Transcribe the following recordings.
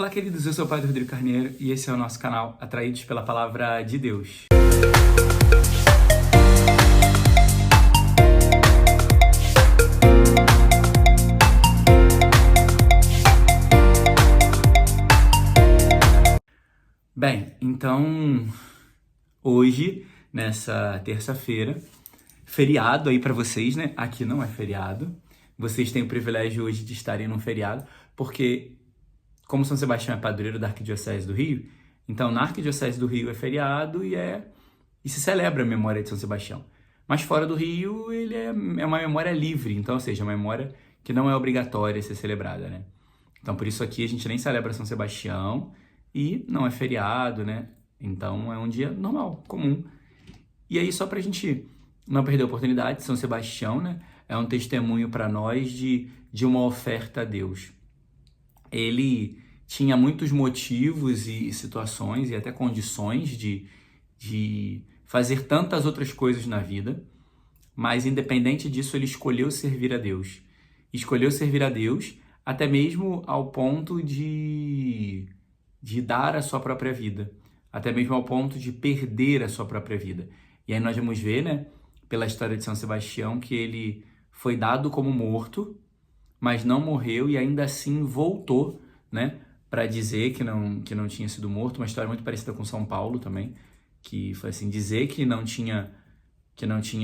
Olá, queridos, eu sou o Padre Rodrigo Carneiro e esse é o nosso canal Atraídos pela Palavra de Deus. Bem, então, hoje, nessa terça-feira, feriado aí para vocês, né? Aqui não é feriado. Vocês têm o privilégio hoje de estarem num feriado, porque como São Sebastião é padroeiro da Arquidiocese do Rio, então na Arquidiocese do Rio é feriado e se celebra a memória de São Sebastião. Mas fora do Rio, ele é uma memória livre, então, ou seja, uma memória que não é obrigatória ser celebrada, né? Então, por isso aqui a gente nem celebra São Sebastião e não é feriado, né? Então, é um dia normal, comum. E aí, só pra gente não perder a oportunidade, São Sebastião, né, é um testemunho para nós de uma oferta a Deus. Ele tinha muitos motivos e situações e até condições de fazer tantas outras coisas na vida, mas independente disso, ele escolheu servir a Deus. Escolheu servir a Deus até mesmo ao ponto de dar a sua própria vida, até mesmo ao ponto de perder a sua própria vida. E aí nós vamos ver, né, pela história de São Sebastião, que ele foi dado como morto, mas não morreu e ainda assim voltou, né, para dizer que não tinha sido morto. Uma história muito parecida com São Paulo também, que foi assim, dizer que não tinha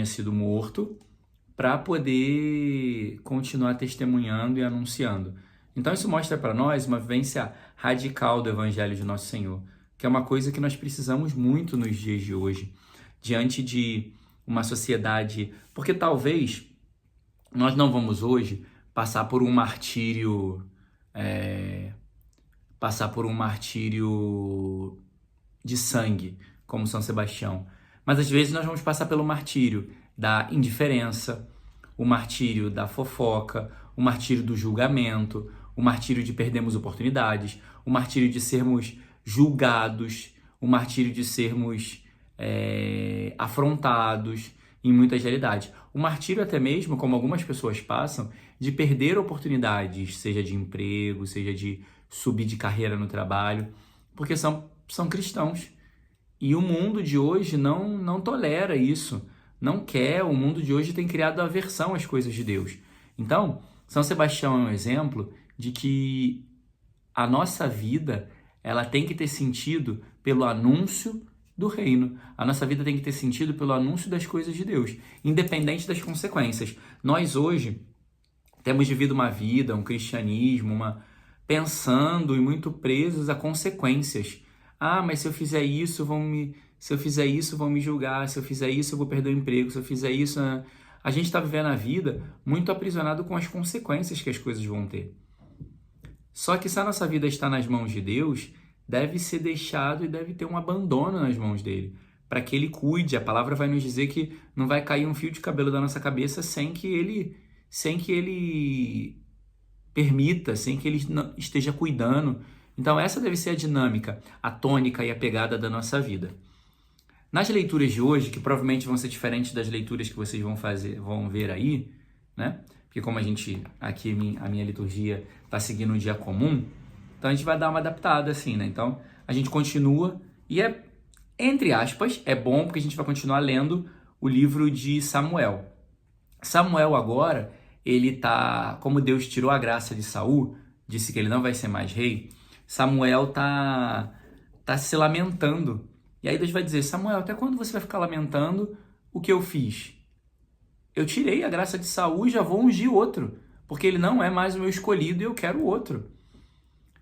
sido morto para poder continuar testemunhando e anunciando. Então isso mostra para nós uma vivência radical do Evangelho de Nosso Senhor, que é uma coisa que nós precisamos muito nos dias de hoje, diante de uma sociedade, porque talvez nós não vamos hoje passar por um martírio de sangue, como São Sebastião. Mas às vezes nós vamos passar pelo martírio da indiferença, o martírio da fofoca, o martírio do julgamento, o martírio de perdermos oportunidades, o martírio de sermos julgados, o martírio de sermos afrontados em muitas realidades. O martírio até mesmo, como algumas pessoas passam, de perder oportunidades, seja de emprego, seja de subir de carreira no trabalho, porque são cristãos. E o mundo de hoje não tolera isso, não quer. O mundo de hoje tem criado aversão às coisas de Deus. Então, São Sebastião é um exemplo de que a nossa vida ela tem que ter sentido pelo anúncio do reino. A nossa vida tem que ter sentido pelo anúncio das coisas de Deus, independente das consequências. Nós hoje temos vivido uma vida, um cristianismo, pensando e muito presos a consequências. Ah, mas se eu fizer isso, vão me julgar, se eu fizer isso, eu vou perder o emprego, se eu fizer isso... A gente está vivendo a vida muito aprisionado com as consequências que as coisas vão ter. Só que se a nossa vida está nas mãos de Deus, deve ser deixado e deve ter um abandono nas mãos dele, para que ele cuide. A palavra vai nos dizer que não vai cair um fio de cabelo da nossa cabeça sem que ele permita, sem que ele esteja cuidando. Então essa deve ser a dinâmica, a tônica e a pegada da nossa vida. Nas leituras de hoje, que provavelmente vão ser diferentes das leituras que vocês vão ver aí, né? Porque como aqui a minha liturgia está seguindo um dia comum, então a gente vai dar uma adaptada assim, né? Então a gente continua e entre aspas, é bom porque a gente vai continuar lendo o livro de Samuel. Samuel agora, como Deus tirou a graça de Saul, disse que ele não vai ser mais rei, Samuel tá se lamentando. E aí Deus vai dizer: Samuel, até quando você vai ficar lamentando o que eu fiz? Eu tirei a graça de Saul e já vou ungir outro, porque ele não é mais o meu escolhido e eu quero o outro.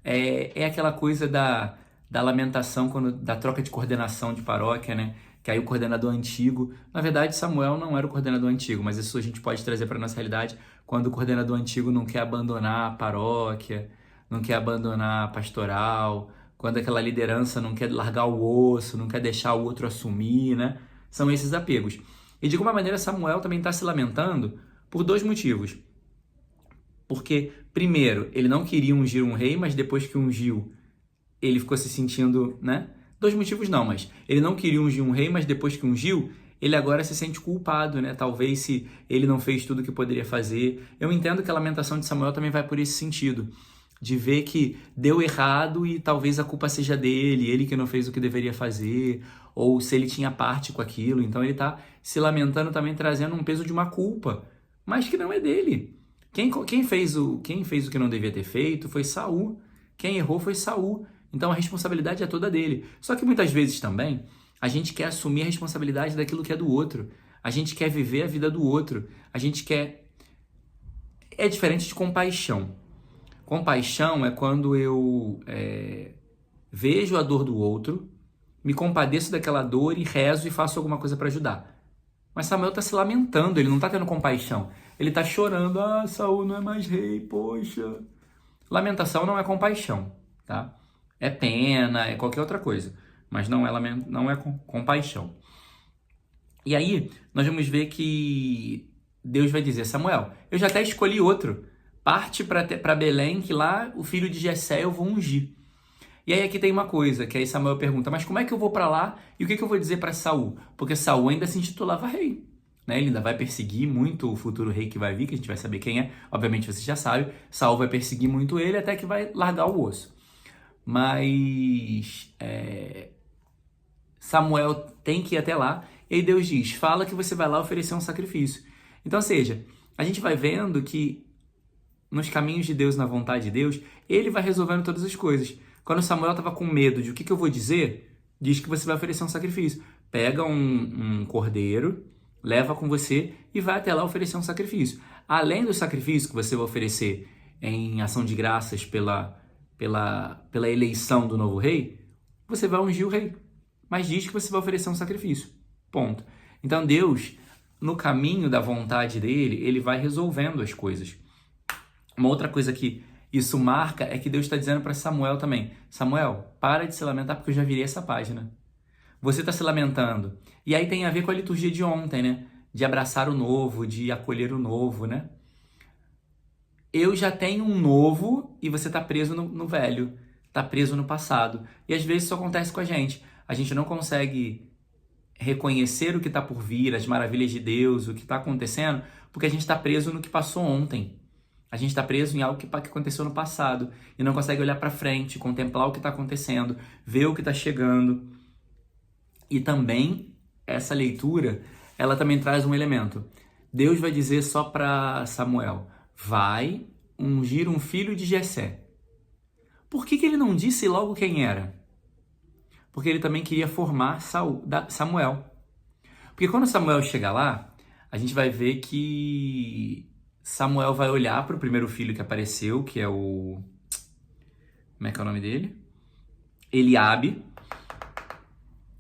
É aquela coisa da lamentação, da troca de coordenação de paróquia, né? Que aí o coordenador antigo... Na verdade, Samuel não era o coordenador antigo, mas isso a gente pode trazer para a nossa realidade quando o coordenador antigo não quer abandonar a paróquia, não quer abandonar a pastoral, quando aquela liderança não quer largar o osso, não quer deixar o outro assumir, né? São esses apegos. E de alguma maneira Samuel também está se lamentando por dois motivos. Porque, primeiro, ele não queria ungir um rei, mas depois que ungiu, ele ficou se sentindo, né? Dois motivos não, mas ele não queria ungir um rei, mas depois que ungiu, ele agora se sente culpado, né? Talvez se ele não fez tudo o que poderia fazer. Eu entendo que a lamentação de Samuel também vai por esse sentido, de ver que deu errado e talvez a culpa seja dele, ele que não fez o que deveria fazer, ou se ele tinha parte com aquilo. Então ele está se lamentando também, trazendo um peso de uma culpa, mas que não é dele. Quem fez o que não devia ter feito foi Saul. Quem errou foi Saul. Então a responsabilidade é toda dele. Só que muitas vezes também a gente quer assumir a responsabilidade daquilo que é do outro. A gente quer viver a vida do outro. A gente quer... É diferente de compaixão. Compaixão é quando eu vejo a dor do outro, me compadeço daquela dor e rezo e faço alguma coisa para ajudar. Mas Samuel está se lamentando, ele não está tendo compaixão. Ele está chorando, Saul não é mais rei, poxa. Lamentação não é compaixão, tá? É pena, é qualquer outra coisa, mas não é compaixão. E aí, nós vamos ver que Deus vai dizer, Samuel, eu já até escolhi outro. Parte para Belém, que lá o filho de Jessé eu vou ungir. E aí aqui tem uma coisa, que aí Samuel pergunta, mas como é que eu vou para lá e o que eu vou dizer para Saul? Porque Saul ainda se intitulava rei, né? Ele ainda vai perseguir muito o futuro rei que vai vir, que a gente vai saber quem é. Obviamente você já sabe, Saul vai perseguir muito ele até que vai largar o osso. Mas Samuel tem que ir até lá, e aí Deus diz, fala que você vai lá oferecer um sacrifício. Então, ou seja, a gente vai vendo que nos caminhos de Deus, na vontade de Deus, ele vai resolvendo todas as coisas. Quando Samuel estava com medo de o que eu vou dizer, diz que você vai oferecer um sacrifício. Pega um cordeiro, leva com você e vai até lá oferecer um sacrifício. Além do sacrifício que você vai oferecer em ação de graças pela eleição do novo rei, você vai ungir o rei. Mas diz que você vai oferecer um sacrifício. Ponto. Então Deus, no caminho da vontade dele, ele vai resolvendo as coisas. Uma outra coisa que isso marca é que Deus está dizendo para Samuel também, Samuel, para de se lamentar porque eu já virei essa página. Você está se lamentando. E aí tem a ver com a liturgia de ontem, né? De abraçar o novo, de acolher o novo, né? Eu já tenho um novo e você está preso no velho, está preso no passado. E às vezes isso acontece com a gente. A gente não consegue reconhecer o que está por vir, as maravilhas de Deus, o que está acontecendo, porque a gente está preso no que passou ontem. A gente está preso em algo que aconteceu no passado e não consegue olhar para frente, contemplar o que está acontecendo, ver o que está chegando. E também, essa leitura, ela também traz um elemento. Deus vai dizer só para Samuel, vai ungir um filho de Jessé. Por que ele não disse logo quem era? Porque ele também queria formar Samuel. Porque quando Samuel chega lá, a gente vai ver que Samuel vai olhar para o primeiro filho que apareceu, que é o... Como é que é o nome dele? Eliabe.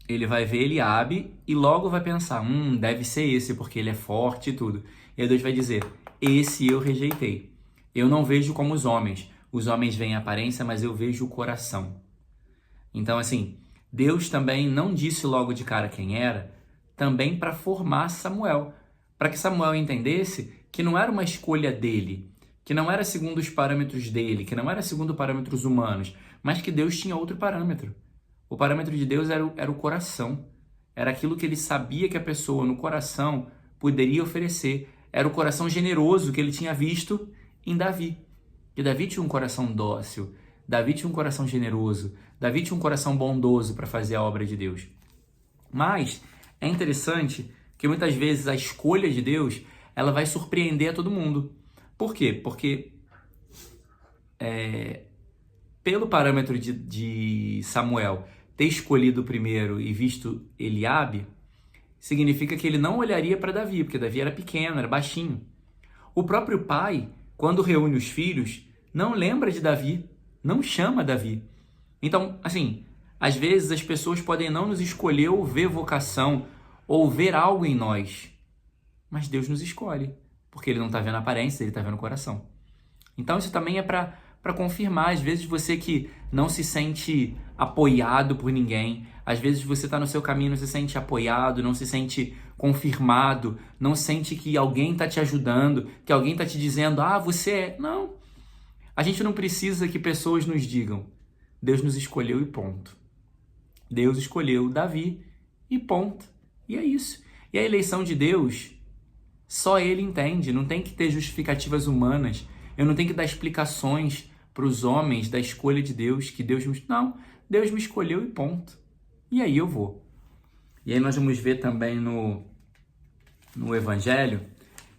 Ele vai ver Eliabe e logo vai pensar, deve ser esse, porque ele é forte e tudo. E aí Deus vai dizer, esse eu rejeitei. Eu não vejo como os homens. Os homens veem a aparência, mas eu vejo o coração. Então, assim, Deus também não disse logo de cara quem era, também para formar Samuel. Para que Samuel entendesse que não era uma escolha dele, que não era segundo os parâmetros dele, que não era segundo parâmetros humanos, mas que Deus tinha outro parâmetro. O parâmetro de Deus era o coração. Era aquilo que ele sabia que a pessoa no coração poderia oferecer. Era o coração generoso que ele tinha visto em Davi. Que Davi tinha um coração dócil, Davi tinha um coração generoso, Davi tinha um coração bondoso para fazer a obra de Deus. Mas é interessante que muitas vezes a escolha de Deus ela vai surpreender a todo mundo. Por quê? Porque pelo parâmetro de Samuel ter escolhido primeiro e visto Eliabe, significa que ele não olharia para Davi, porque Davi era pequeno, era baixinho. O próprio pai, quando reúne os filhos, não lembra de Davi, não chama Davi. Então, assim, às vezes as pessoas podem não nos escolher ou ver vocação, ou ver algo em nós, mas Deus nos escolhe, porque Ele não está vendo a aparência, Ele está vendo o coração. Então isso também é para confirmar, às vezes você que não se sente apoiado por ninguém, às vezes você está no seu caminho, não se sente apoiado, não se sente confirmado, não sente que alguém está te ajudando, que alguém está te dizendo, você é... Não, a gente não precisa que pessoas nos digam, Deus nos escolheu e ponto. Deus escolheu Davi e ponto. E é isso. E a eleição de Deus, só Ele entende, não tem que ter justificativas humanas, eu não tenho que dar explicações para os homens da escolha de Deus, que Deus me... Não, Deus me escolheu e ponto. E aí eu vou. E aí nós vamos ver também no Evangelho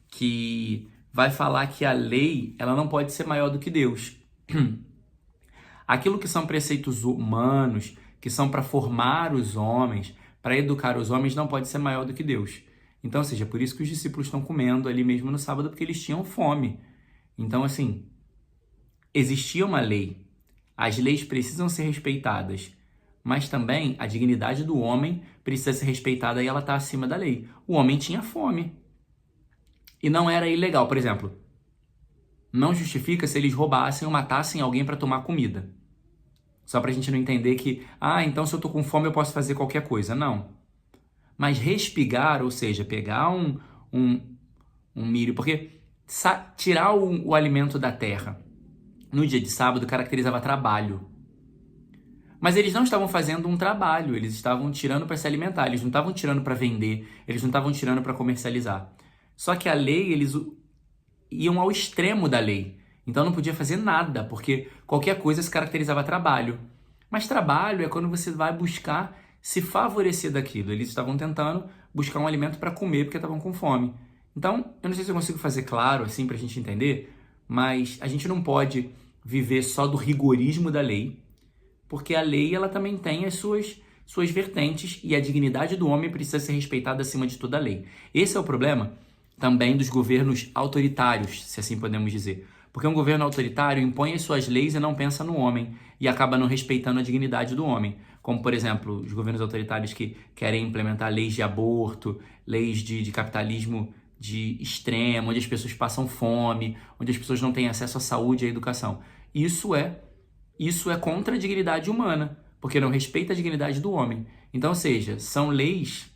que vai falar que a lei ela não pode ser maior do que Deus. Aquilo que são preceitos humanos, que são para formar os homens, para educar os homens, não pode ser maior do que Deus. Então, ou seja, por isso que os discípulos estão comendo ali mesmo no sábado, porque eles tinham fome. Então, assim, existia uma lei. As leis precisam ser respeitadas, mas também a dignidade do homem precisa ser respeitada e ela está acima da lei. O homem tinha fome. E não era ilegal, por exemplo. Não justifica se eles roubassem ou matassem alguém para tomar comida. Só para a gente não entender que, então se eu tô com fome eu posso fazer qualquer coisa. Não. Mas respigar, ou seja, pegar um milho, porque tirar o alimento da terra no dia de sábado caracterizava trabalho. Mas eles não estavam fazendo um trabalho, eles estavam tirando para se alimentar, eles não estavam tirando para vender, eles não estavam tirando para comercializar. Só que a lei, eles iam ao extremo da lei. Então não podia fazer nada, porque qualquer coisa se caracterizava trabalho. Mas trabalho é quando você vai buscar se favorecer daquilo. Eles estavam tentando buscar um alimento para comer porque estavam com fome. Então, eu não sei se eu consigo fazer claro assim para a gente entender, mas a gente não pode viver só do rigorismo da lei, porque a lei ela também tem as suas vertentes e a dignidade do homem precisa ser respeitada acima de toda a lei. Esse é o problema também dos governos autoritários, se assim podemos dizer. Porque um governo autoritário impõe as suas leis e não pensa no homem e acaba não respeitando a dignidade do homem. Como, por exemplo, os governos autoritários que querem implementar leis de aborto, leis de capitalismo de extremo, onde as pessoas passam fome, onde as pessoas não têm acesso à saúde e à educação. Isso é contra a dignidade humana, porque não respeita a dignidade do homem. Então, ou seja, são leis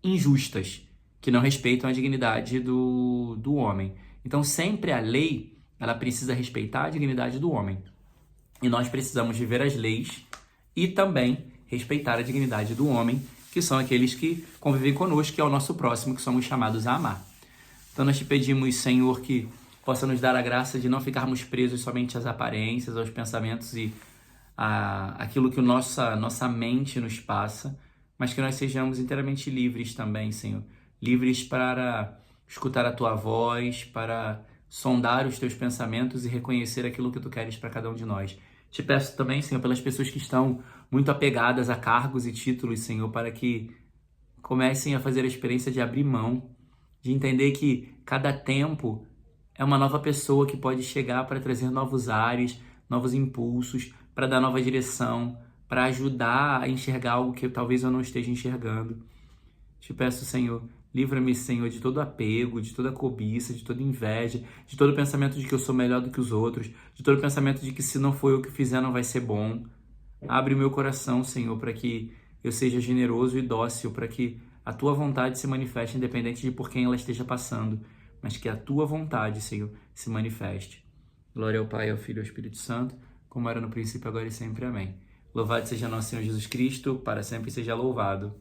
injustas, que não respeitam a dignidade do homem. Então, sempre a lei, ela precisa respeitar a dignidade do homem. E nós precisamos viver as leis e também respeitar a dignidade do homem, que são aqueles que convivem conosco, que é o nosso próximo, que somos chamados a amar. Então, nós te pedimos, Senhor, que possa nos dar a graça de não ficarmos presos somente às aparências, aos pensamentos e aquilo que nossa mente nos passa, mas que nós sejamos inteiramente livres também, Senhor. Livres para escutar a Tua voz, para sondar os Teus pensamentos e reconhecer aquilo que Tu queres para cada um de nós. Te peço também, Senhor, pelas pessoas que estão muito apegadas a cargos e títulos, Senhor, para que comecem a fazer a experiência de abrir mão, de entender que cada tempo é uma nova pessoa que pode chegar para trazer novos ares, novos impulsos, para dar nova direção, para ajudar a enxergar algo que talvez eu não esteja enxergando. Te peço, Senhor, livra-me, Senhor, de todo apego, de toda cobiça, de toda inveja, de todo pensamento de que eu sou melhor do que os outros, de todo pensamento de que se não for eu que fizer não vai ser bom. Abre o meu coração, Senhor, para que eu seja generoso e dócil, para que a Tua vontade se manifeste independente de por quem ela esteja passando, mas que a Tua vontade, Senhor, se manifeste. Glória ao Pai, ao Filho e ao Espírito Santo, como era no princípio, agora e sempre. Amém. Louvado seja nosso Senhor Jesus Cristo, para sempre seja louvado.